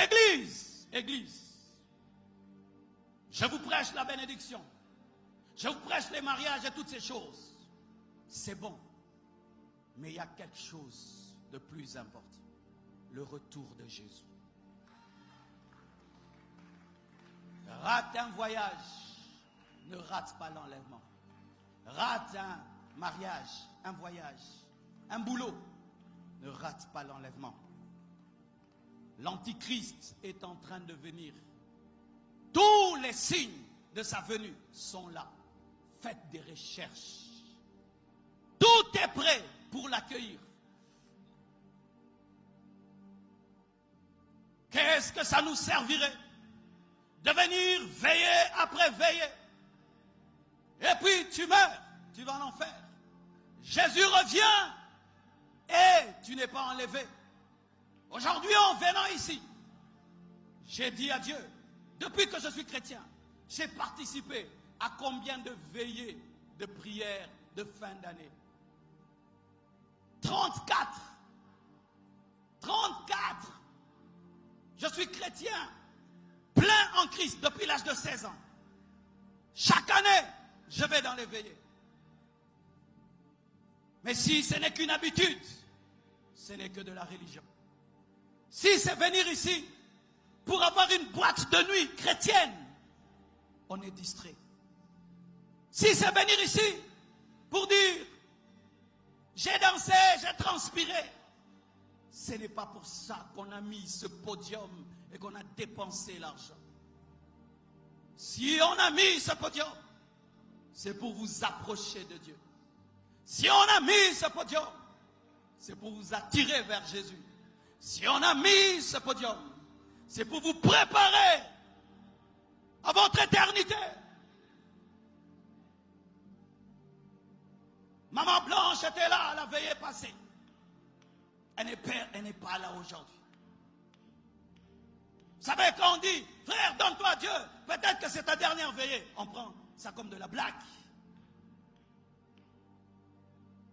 Église, Église, je vous prêche la bénédiction. Je vous prêche les mariages et toutes ces choses. C'est bon. Mais il y a quelque chose de plus important. Le retour de Jésus. Rate un voyage, ne rate pas l'enlèvement. Rate un mariage, un voyage, un boulot, ne rate pas l'enlèvement. L'Antichrist est en train de venir. Tous les signes de sa venue sont là. Faites des recherches. Tout est prêt pour l'accueillir. Qu'est-ce que ça nous servirait de venir veiller après veiller? Et puis tu meurs, tu vas en enfer. Jésus revient et tu n'es pas enlevé. Aujourd'hui, en venant ici, j'ai dit à Dieu, depuis que je suis chrétien, j'ai participé à combien de veillées de prières de fin d'année? 34. 34. Je suis chrétien, plein en Christ depuis l'âge de 16 ans. Chaque année, je vais dans les veillées. Mais si ce n'est qu'une habitude, ce n'est que de la religion. Si c'est venir ici pour avoir une boîte de nuit chrétienne, on est distrait. Si c'est venir ici pour dire j'ai dansé, j'ai transpiré, ce n'est pas pour ça qu'on a mis ce podium et qu'on a dépensé l'argent. Si on a mis ce podium, c'est pour vous approcher de Dieu. Si on a mis ce podium, c'est pour vous attirer vers Jésus. Si on a mis ce podium, c'est pour vous préparer à votre éternité. Maman Blanche était là à la veillée passée. Elle n'est pas là aujourd'hui. Vous savez, quand on dit, frère, donne-toi à Dieu, peut-être que c'est ta dernière veillée. On prend ça comme de la blague.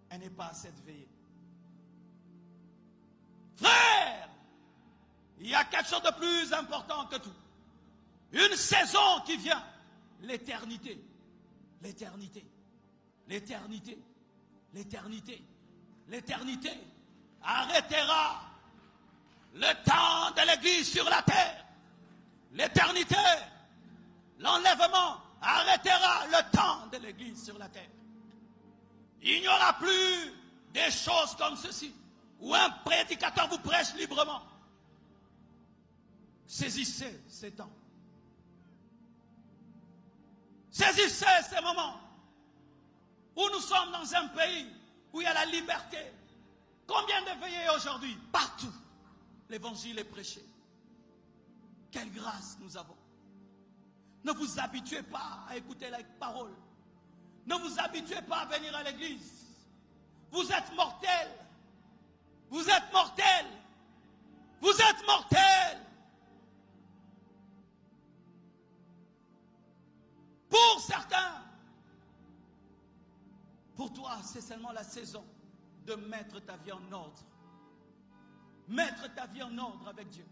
Elle n'est pas à cette veillée. Frère, il y a quelque chose de plus important que tout. Une saison qui vient. L'éternité. L'éternité. L'éternité. L'éternité. L'éternité arrêtera le temps de l'Église sur la terre. L'éternité, l'enlèvement arrêtera le temps de l'Église sur la terre. Il n'y aura plus des choses comme ceci, où un prédicateur vous prêche librement. Saisissez ces temps. Saisissez ces moments où nous sommes dans un pays où il y a la liberté. Combien de veillées aujourd'hui? Partout, l'évangile est prêché. Quelle grâce nous avons. Ne vous habituez pas à écouter la parole. Ne vous habituez pas à venir à l'église. Vous êtes mortels. Vous êtes mortels. Vous êtes mortels. Pour certains, pour toi, c'est seulement la saison de mettre ta vie en ordre. Mettre ta vie en ordre avec Dieu.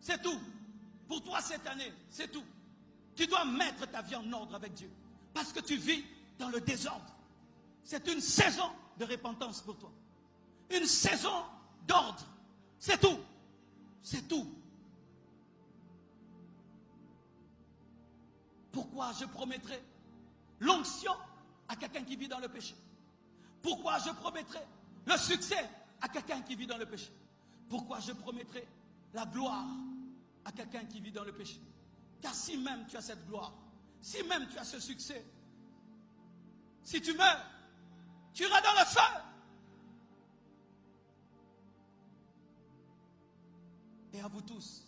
C'est tout. Pour toi cette année, c'est tout. Tu dois mettre ta vie en ordre avec Dieu. Parce que tu vis dans le désordre. C'est une saison de repentance pour toi. Une saison d'ordre. C'est tout. C'est tout. Pourquoi je promettrai l'onction à quelqu'un qui vit dans le péché? Pourquoi je promettrai le succès à quelqu'un qui vit dans le péché? Pourquoi je promettrai la gloire à quelqu'un qui vit dans le péché? Car si même tu as cette gloire, si même tu as ce succès, si tu meurs, tu iras dans le feu. Et à vous tous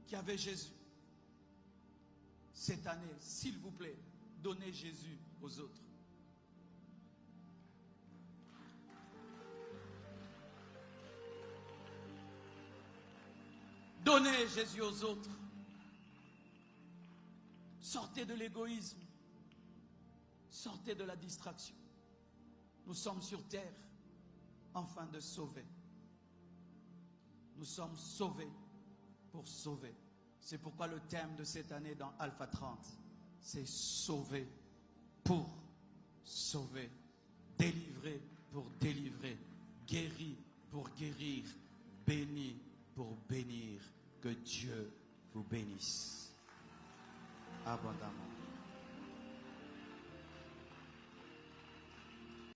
qui avez Jésus, cette année, s'il vous plaît, donnez Jésus aux autres. Donnez Jésus aux autres. Sortez de l'égoïsme. Sortez de la distraction. Nous sommes sur terre afin de sauver. Nous sommes sauvés pour sauver. C'est pourquoi le thème de cette année dans Alpha 30, c'est sauver pour sauver, délivrer pour délivrer, guéri pour guérir, béni pour bénir. Que Dieu vous bénisse abondamment.